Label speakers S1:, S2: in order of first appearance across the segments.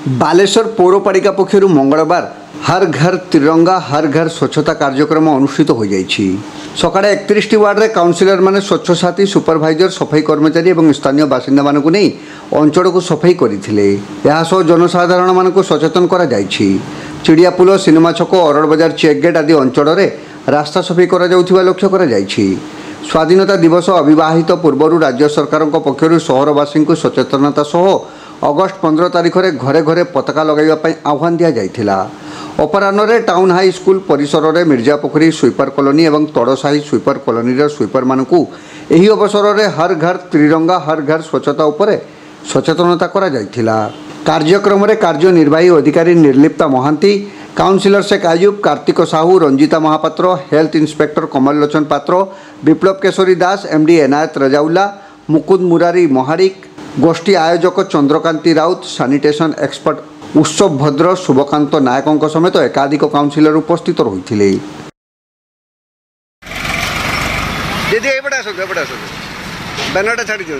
S1: बालेश्वर पौरपालिका पक्षर मंगलवार हर घर तिरंगा हर घर स्वच्छता कार्यक्रम अनुष्ठित हो जाइछि। सकाळे 31 वार्ड रे काउंसिलर माने स्वच्छ साथी सुपरभाइजर सफाई कर्मचारी और स्थानीय बासिंदा मानकु नै अंचल को सफाई करथिले। एहा सह जनसाधारण मानकु सचेतन करा जाइछि। चिड़ियापुल सिनेमा छक अरड़ बजार चेक गेट आदि अंचल रे रास्ता सफाई करा जाउथिबा लक्ष्य करा जाइछि। स्वाधीनता दिवस अविवाहित पूर्व राज्य सरकार पक्षर सहरवासी को सचेतनता सह अगस्ट 15 तारिख में घरे घरे पताका लगाइबा आह्वान दि जाइथिला। अपराह्न टाउन हाई स्कूल परिसर में मिर्जापोखरी स्वीपर कॉलोनी और तड़साही स्वीपर कॉलोनी स्वीपर मानकु एही अवसर में हर घर त्रिरंगा हर घर स्वच्छता उपरे सचेतनता करा जाइथिला। कार्यक्रम में कार्यनिर्वाही अधिकारी Nirlipta Mahanti, councillor Sheikh Ayub, Kartik Sahu, Ranjita Mahapatra, health inspector Kamal Lochan Patra, Biplab Keshari Das, MD Enayat Rajaulla, Mukund Murari Maharik, गोष्ठी आयोजक चंद्रकांति राउत, सानिटेशन एक्सपर्ट उत्सव भद्र, शुभकांत नायकों समेत एकाधिक काउंसिलर उपस्थित रही। दीदी एपटे आसो बैनरटा छाड़ी दियो।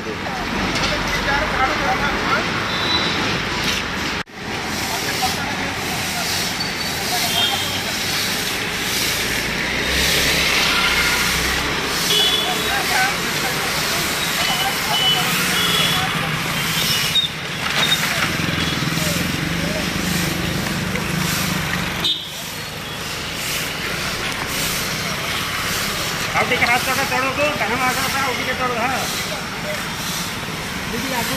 S2: अब देखिए हाथ का तोड़ो तो कहाँ आकर उठी के तोड़ो। हाँ दीदी आगे